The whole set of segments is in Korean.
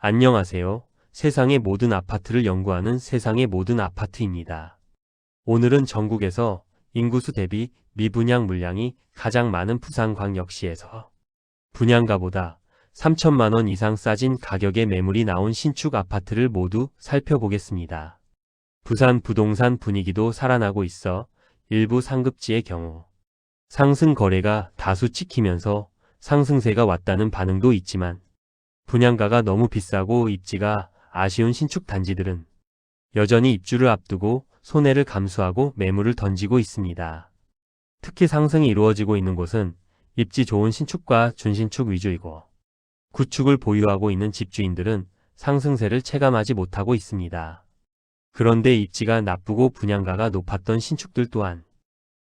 안녕하세요. 세상의 모든 아파트를 연구하는 세상의 모든 아파트입니다. 오늘은 전국에서 인구수 대비 미분양 물량이 가장 많은 부산광역시에서 분양가보다 3천만 원 이상 싸진 가격의 매물이 나온 신축 아파트를 모두 살펴보겠습니다. 부산 부동산 분위기도 살아나고 있어 일부 상급지의 경우 상승 거래가 다수 찍히면서 상승세가 왔다는 반응도 있지만 분양가가 너무 비싸고 입지가 아쉬운 신축 단지들은 여전히 입주를 앞두고 손해를 감수하고 매물을 던지고 있습니다. 특히 상승이 이루어지고 있는 곳은 입지 좋은 신축과 준신축 위주이고 구축을 보유하고 있는 집주인들은 상승세를 체감하지 못하고 있습니다. 그런데 입지가 나쁘고 분양가가 높았던 신축들 또한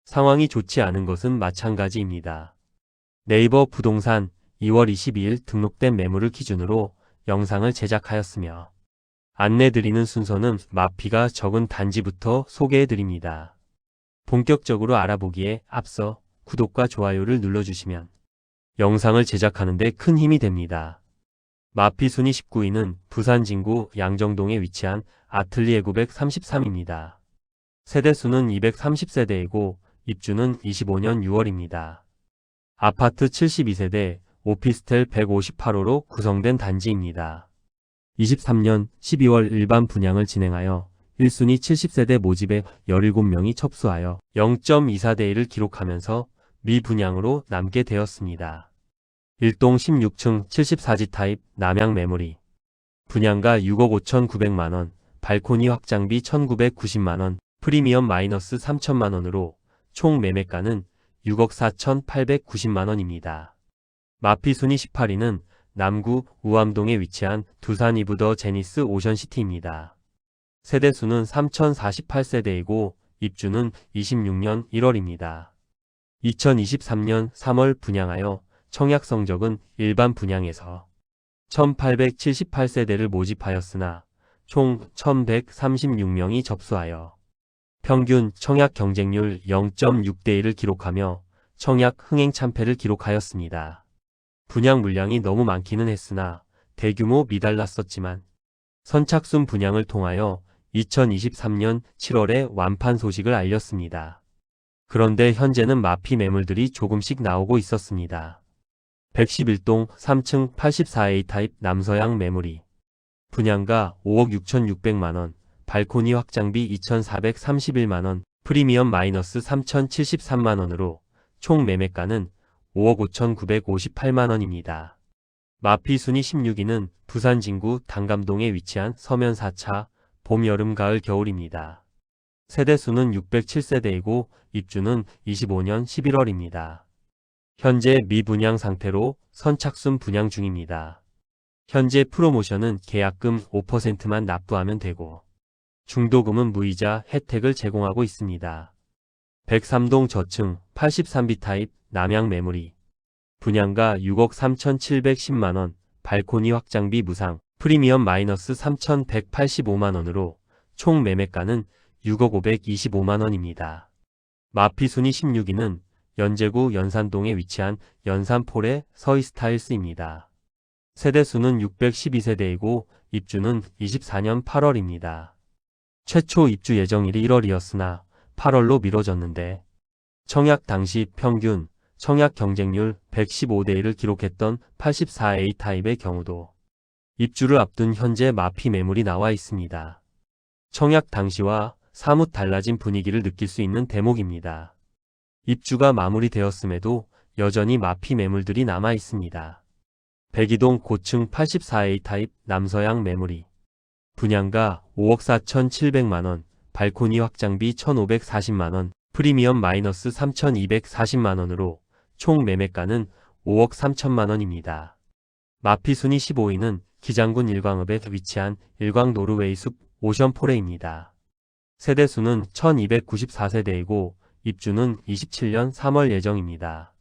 상황이 좋지 않은 것은 마찬가지입니다. 네이버 부동산 2월 22일 등록된 매물을 기준으로 영상을 제작하였으며 안내드리는 순서는 마피가 적은 단지부터 소개해드립니다. 본격적으로 알아보기에 앞서 구독과 좋아요를 눌러주시면 영상을 제작하는데 큰 힘이 됩니다. 마피 순위 19위는 부산 진구 양정동에 위치한 아틀리에 933입니다. 세대수는 230세대이고 입주는 25년 6월입니다. 아파트 72세대, 오피스텔 158호로 구성된 단지입니다. 23년 12월 일반 분양을 진행하여 1순위 70세대 모집에 17명이 접수하여 0.24대1을 기록하면서 미분양으로 남게 되었습니다. 1동 16층 74지 타입 남양 매물이 분양가 6억 5,900만원, 발코니 확장비 1,990만원, 프리미엄 마이너스 3천만원으로 총 매매가는 6억 4,890만원입니다. 마피 순위 18위는 남구 우암동에 위치한 두산 이브더 제니스 오션시티입니다. 세대수는 3,048세대이고 입주는 26년 1월입니다. 2023년 3월 분양하여 청약 성적은 일반 분양에서 1,878세대를 모집하였으나 총 1,136명이 접수하여 평균 청약 경쟁률 0.6대1을 기록하며 청약 흥행 참패를 기록하였습니다. 분양 물량이 너무 많기는 했으나 대규모 미달랐었지만 선착순 분양을 통하여 2023년 7월에 완판 소식을 알렸습니다. 그런데 현재는 마피 매물들이 조금씩 나오고 있었습니다. 111동 3층 84A 타입 남서양 매물이 분양가 5억 6,600만원, 발코니 확장비 2,431만원, 프리미엄 마이너스 3,073만원으로 총 매매가는 5억 5,958만원입니다. 마피 순위 16위는 부산 진구 당감동에 위치한 서면 4차 봄, 여름, 가을, 겨울입니다. 세대수는 607세대이고 입주는 25년 11월입니다. 현재 미분양 상태로 선착순 분양 중입니다. 현재 프로모션은 계약금 5%만 납부하면 되고 중도금은 무이자 혜택을 제공하고 있습니다. 103동 저층 83B 타입 남양 매물이 분양가 6억 3,710만원, 발코니 확장비 무상, 프리미엄 마이너스 3,185만원으로 총 매매가는 6억 525만원입니다. 마피 순위 16위는 연제구 연산동에 위치한 연산폴의 서이스타일스입니다. 세대수는 612세대이고 입주는 24년 8월입니다. 최초 입주 예정일이 1월이었으나 8월로 미뤄졌는데 청약 당시 평균 청약 경쟁률 115대1을 기록했던 84A 타입의 경우도 입주를 앞둔 현재 마피 매물이 나와 있습니다. 청약 당시와 사뭇 달라진 분위기를 느낄 수 있는 대목입니다. 입주가 마무리되었음에도 여전히 마피 매물들이 남아 있습니다. 102동 고층 84A 타입 남서양 매물이 분양가 5억 4,700만원, 발코니 확장비 1,540만원, 프리미엄 마이너스 3,240만원으로 총 매매가는 5억 3천만원입니다. 마피 순위 15위는 기장군 일광읍에 위치한 일광 노르웨이 숲 오션포레입니다. 세대수는 1294세대이고 입주는 27년 3월 예정입니다.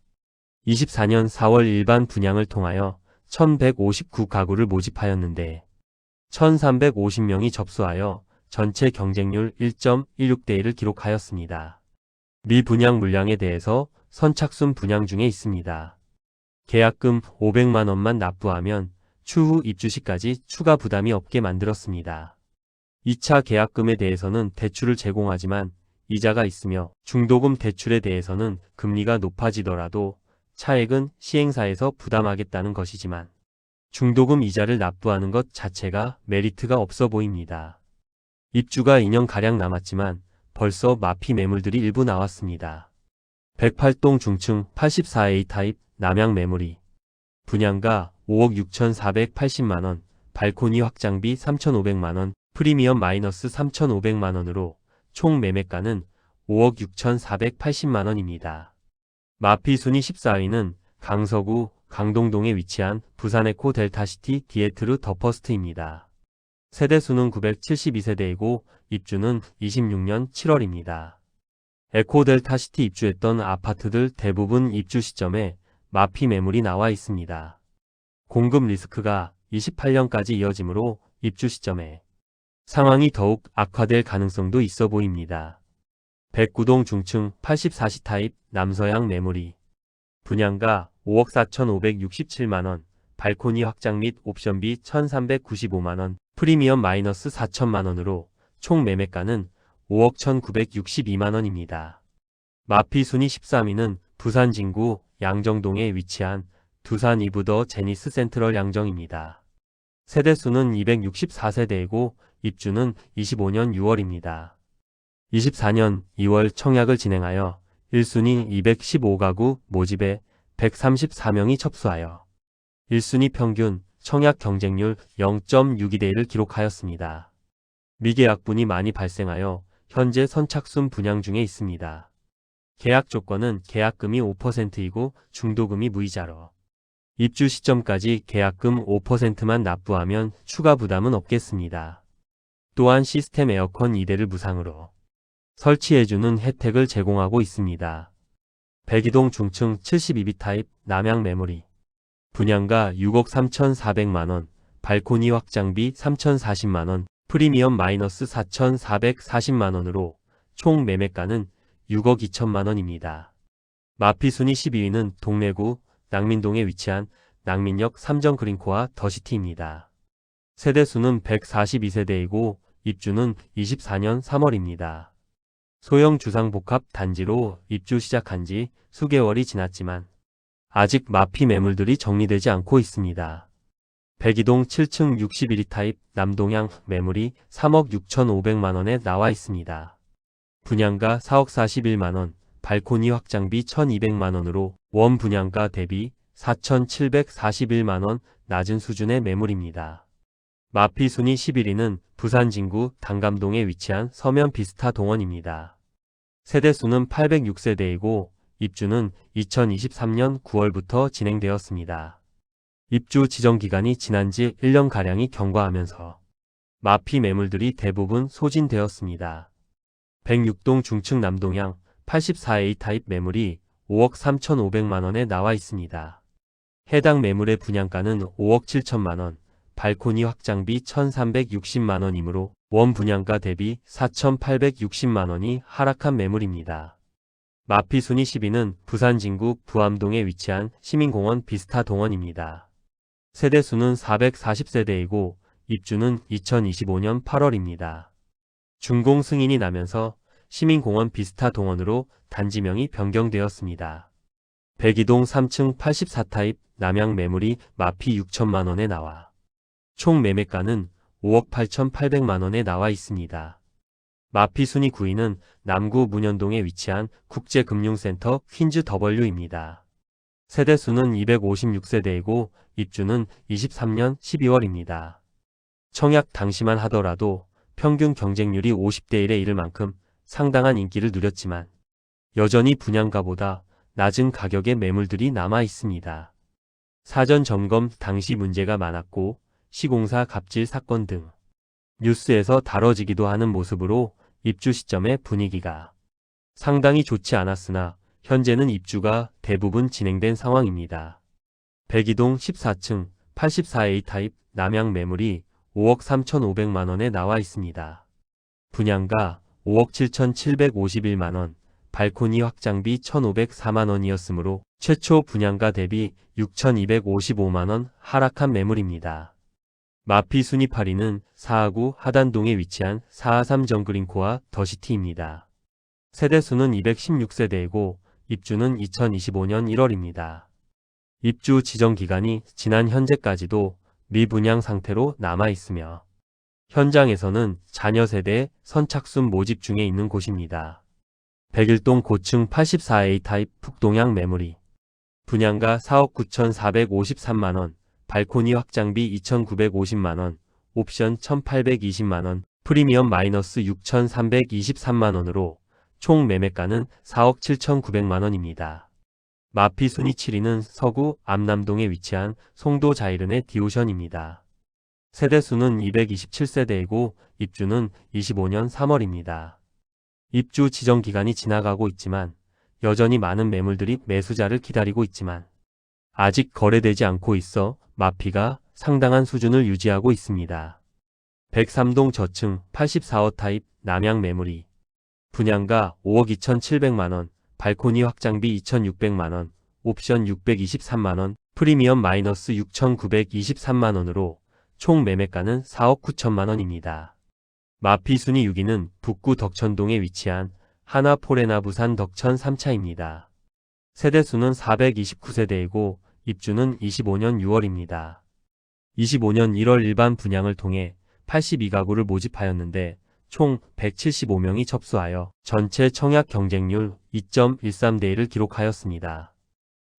24년 4월 일반 분양을 통하여 1159가구를 모집하였는데 1350명이 접수하여 전체 경쟁률 1.16대1을 기록하였습니다. 미분양 물량에 대해서 선착순 분양 중에 있습니다. 계약금 500만원만 납부하면 추후 입주 시까지 추가 부담이 없게 만들었습니다. 2차 계약금에 대해서는 대출을 제공하지만 이자가 있으며 중도금 대출에 대해서는 금리가 높아지더라도 차액은 시행사에서 부담하겠다는 것이지만 중도금 이자를 납부하는 것 자체가 메리트가 없어 보입니다. 입주가 2년가량 남았지만 벌써 마피 매물들이 일부 나왔습니다. 108동 중층 84A 타입 남양 매물이 분양가 5억 6,480만원, 발코니 확장비 3,500만원, 프리미엄 마이너스 3,500만원으로 총 매매가는 5억 6,480만원입니다. 마피 순위 14위는 강서구 강동동에 위치한 부산에코 델타시티 디에트르 더 퍼스트입니다. 세대수는 972세대이고 입주는 26년 7월입니다. 에코 델타시티 입주했던 아파트들 대부분 입주 시점에 마피 매물이 나와 있습니다. 공급 리스크가 28년까지 이어지므로 입주 시점에 상황이 더욱 악화될 가능성도 있어 보입니다. 109동 중층 84시 타입 남서양 매물이 분양가 5억 4,567만원, 발코니 확장 및 옵션비 1,395만원, 프리미엄 마이너스 4천만원으로 총 매매가는 5억 1,962만원입니다. 마피 순위 13위는 부산 진구 양정동에 위치한 두산 이브더 제니스 센트럴 양정입니다. 세대수는 264세대이고 입주는 25년 6월입니다. 24년 2월 청약을 진행하여 1순위 215가구 모집에 134명이 접수하여 1순위 평균 청약 경쟁률 0.62대1을 기록하였습니다. 미계약분이 많이 발생하여 현재 선착순 분양 중에 있습니다. 계약 조건은 계약금이 5%이고 중도금이 무이자로 입주 시점까지 계약금 5%만 납부하면 추가 부담은 없겠습니다. 또한 시스템 에어컨 2대를 무상으로 설치해주는 혜택을 제공하고 있습니다. 백이동 중층 72B 타입 남양 매물이 분양가 6억 3,400만원, 발코니 확장비 3,040만원, 프리미엄 마이너스 4,440만원으로 총 매매가는 6억 2천만원입니다. 마피 순위 12위는 동래구 낭민동에 위치한 낭민역 3정 그린코아 더시티입니다. 세대수는 142세대이고 입주는 24년 3월입니다. 소형 주상복합 단지로 입주 시작한 지 수개월이 지났지만 아직 마피 매물들이 정리되지 않고 있습니다. 백이동 7층 61위 타입 남동향 매물이 3억 6,500만원에 나와 있습니다. 분양가 4억 41만원, 발코니 확장비 1,200만원으로 원 분양가 대비 4,741만원 낮은 수준의 매물입니다. 마피 순위 11위는 부산 진구 당감동에 위치한 서면 비스타 동원입니다. 세대수는 806세대이고 입주는 2023년 9월부터 진행되었습니다. 입주 지정기간이 지난 지 1년가량이 경과하면서 마피 매물들이 대부분 소진되었습니다. 106동 중층 남동향 84A 타입 매물이 5억 3,500만원에 나와 있습니다. 해당 매물의 분양가는 5억 7천만원, 발코니 확장비 1,360만원이므로 원 분양가 대비 4,860만원이 하락한 매물입니다. 마피 순위 10위는 부산 진구 부암동에 위치한 시민공원 비스타 동원입니다. 세대수는 440세대이고 입주는 2025년 8월입니다. 준공 승인이 나면서 시민공원 비스타 동원으로 단지명이 변경되었습니다. 백이동 3층 84타입 남양 매물이 마피 6천만원에 나와 총 매매가는 5억 8,800만원에 나와 있습니다. 마피 순위 9위는 남구 문현동에 위치한 국제금융센터 퀸즈 W입니다. 세대수는 256세대이고 입주는 23년 12월입니다. 청약 당시만 하더라도 평균 경쟁률이 50대1에 이를 만큼 상당한 인기를 누렸지만 여전히 분양가보다 낮은 가격의 매물들이 남아 있습니다. 사전 점검 당시 문제가 많았고 시공사 갑질 사건 등 뉴스에서 다뤄지기도 하는 모습으로 입주 시점의 분위기가 상당히 좋지 않았으나 현재는 입주가 대부분 진행된 상황입니다. 백이동 14층 84A 타입 남양 매물이 5억 3,500만원에 나와 있습니다. 분양가 5억 7,751만원, 발코니 확장비 1,504만원이었으므로 최초 분양가 대비 6,255만원 하락한 매물입니다. 마피 순위 8위는 4하구 하단동에 위치한 453 정글인코아 더시티입니다. 세대수는 216세대이고 입주는 2025년 1월입니다. 입주 지정 기간이 지난 현재까지도 미분양 상태로 남아있으며 현장에서는 자녀 세대 선착순 모집 중에 있는 곳입니다. 101동 고층 84A 타입 북동향 매물이 분양가 4억 9,453만원, 발코니 확장비 2,950만원, 옵션 1,820만원, 프리미엄 마이너스 6,323만원으로 총 매매가는 4억 7,900만원입니다. 마피 순위 7위는 서구 암남동에 위치한 송도 자이른의 디오션입니다. 세대수는 227세대이고 입주는 25년 3월입니다. 입주 지정 기간이 지나가고 있지만 여전히 많은 매물들이 매수자를 기다리고 있지만 아직 거래되지 않고 있어 마피가 상당한 수준을 유지하고 있습니다. 103동 저층 84호 타입 남양 매물이 분양가 5억 2,700만원, 발코니 확장비 2,600만원, 옵션 623만원, 프리미엄 마이너스 6,923만원으로 총 매매가는 4억 9천만원입니다. 마피 순위 6위는 북구 덕천동에 위치한 하나포레나 부산 덕천 3차입니다. 세대수는 429세대이고 입주는 25년 6월입니다. 25년 1월 일반 분양을 통해 82가구를 모집하였는데 총 175명이 접수하여 전체 청약 경쟁률 2.13대 1을 기록하였습니다.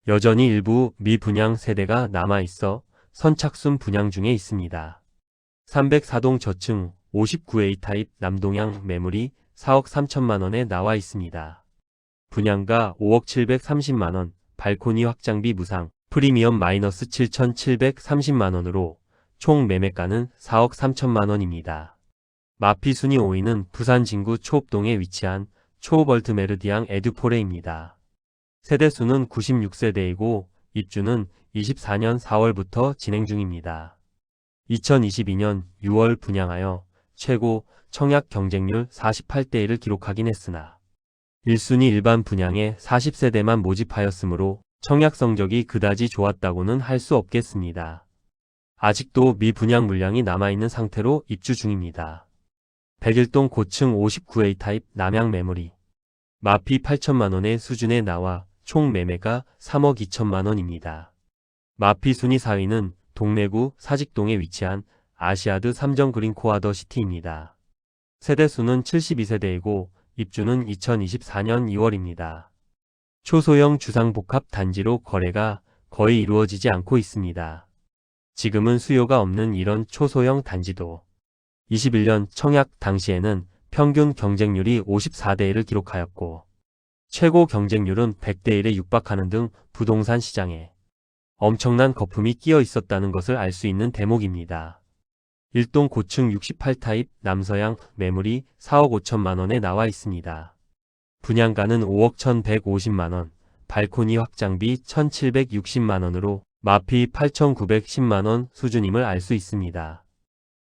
여전히 일부 미분양 세대가 남아있어 선착순 분양 중에 있습니다. 304동 저층 59A 타입 남동향 매물이 4억 3천만원에 나와 있습니다. 분양가 5억 730만원, 발코니 확장비 무상, 프리미엄 마이너스 7,730만원으로 총 매매가는 4억 3천만원입니다. 마피 순위 5위는 부산 진구 초읍동에 위치한 초읍얼트 메르디앙 에듀포레입니다. 세대수는 96세대이고 입주는 24년 4월부터 진행 중입니다. 2022년 6월 분양하여 최고 청약 경쟁률 48대 1을 기록하긴 했으나 1순위 일반 분양에 40세대만 모집하였으므로 청약 성적이 그다지 좋았다고는 할 수 없겠습니다. 아직도 미분양 물량이 남아있는 상태로 입주 중입니다. 101동 고층 59A 타입 남양 매물이 마피 8천만원의 수준에 나와 총 매매가 3억 2천만원입니다. 마피 순위 4위는 동래구 사직동에 위치한 아시아드 3정 그린코아 더시티입니다. 세대수는 72세대이고 입주는 2024년 2월입니다. 초소형 주상복합 단지로 거래가 거의 이루어지지 않고 있습니다. 지금은 수요가 없는 이런 초소형 단지도 21년 청약 당시에는 평균 경쟁률이 54대 1을 기록하였고 최고 경쟁률은 100대 1에 육박하는 등 부동산 시장에 엄청난 거품이 끼어 있었다는 것을 알 수 있는 대목입니다. 1동 고층 68타입 남서양 매물이 4억 5천만원에 나와 있습니다. 분양가는 5억 1,150만원, 발코니 확장비 1,760만원으로 마피 8,910만원 수준임을 알 수 있습니다.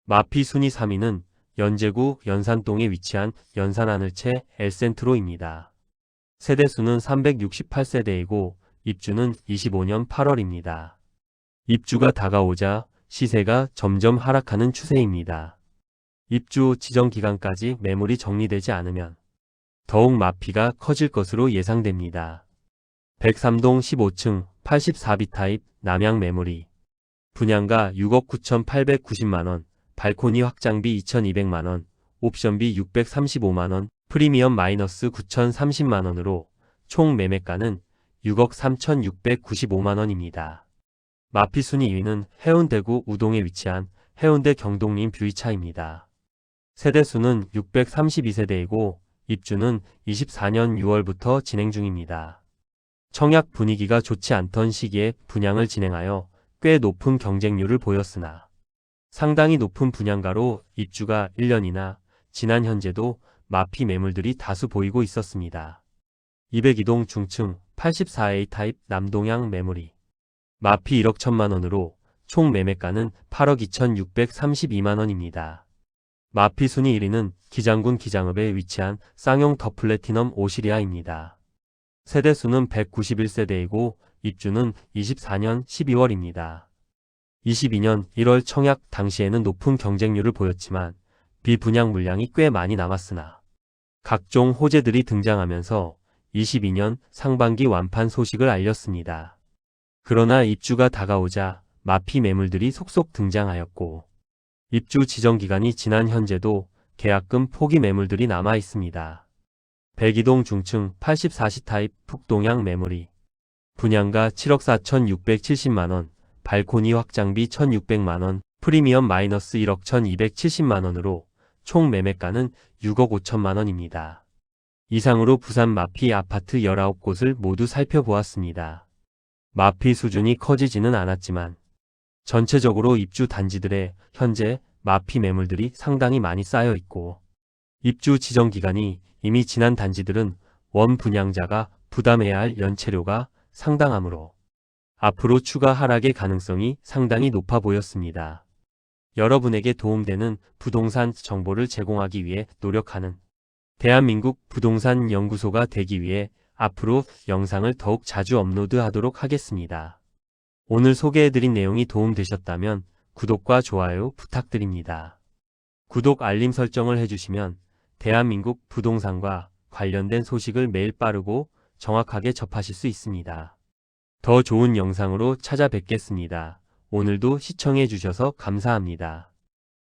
마피 순위 3위는 연제구 연산동에 위치한 연산하늘채 엘센트로입니다. 세대수는 368세대이고 입주는 25년 8월입니다. 입주가 다가오자 시세가 점점 하락하는 추세입니다. 입주 지정 기간까지 매물이 정리되지 않으면 더욱 마피가 커질 것으로 예상됩니다. 103동 15층 84B 타입 남양 매물이 분양가 6억 9,890만원, 발코니 확장비 2,200만원, 옵션비 635만원, 프리미엄 마이너스 9,030만원으로 총 매매가는 6억 3,695만원입니다. 마피 순위 2위는 해운대구 우동에 위치한 해운대 경동림 뷰이차입니다. 세대수는 632세대이고 입주는 24년 6월부터 진행 중입니다. 청약 분위기가 좋지 않던 시기에 분양을 진행하여 꽤 높은 경쟁률을 보였으나 상당히 높은 분양가로 입주가 1년이나 지난 현재도 마피 매물들이 다수 보이고 있었습니다. 202동 중층 84A 타입 남동향 매물이 마피 1억 1천만원으로 총 매매가는 8억 2,632만원입니다. 마피 순위 1위는 기장군 기장읍에 위치한 쌍용 더 플래티넘 오시리아입니다. 세대수는 191세대이고 입주는 24년 12월입니다. 22년 1월 청약 당시에는 높은 경쟁률을 보였지만 비분양 물량이 꽤 많이 남았으나 각종 호재들이 등장하면서 22년 상반기 완판 소식을 알렸습니다. 그러나 입주가 다가오자 마피 매물들이 속속 등장하였고 입주 지정 기간이 지난 현재도 계약금 포기 매물들이 남아 있습니다. 백이동 중층 84시 타입 북동향 매물이 분양가 7억 4,670만원, 발코니 확장비 1,600만원, 프리미엄 마이너스 1억 1,270만원으로 총 매매가는 6억 5천만원입니다. 이상으로 부산 마피 아파트 19곳을 모두 살펴보았습니다. 마피 수준이 커지지는 않았지만 전체적으로 입주 단지들의 현재 마피 매물들이 상당히 많이 쌓여 있고 입주 지정 기간이 이미 지난 단지들은 원 분양자가 부담해야 할 연체료가 상당하므로 앞으로 추가 하락의 가능성이 상당히 높아 보였습니다. 여러분에게 도움되는 부동산 정보를 제공하기 위해 노력하는 대한민국 부동산 연구소가 되기 위해 앞으로 영상을 더욱 자주 업로드하도록 하겠습니다. 오늘 소개해드린 내용이 도움되셨다면 구독과 좋아요 부탁드립니다. 구독 알림 설정을 해주시면 대한민국 부동산과 관련된 소식을 매일 빠르고 정확하게 접하실 수 있습니다. 더 좋은 영상으로 찾아뵙겠습니다. 오늘도 시청해 주셔서 감사합니다.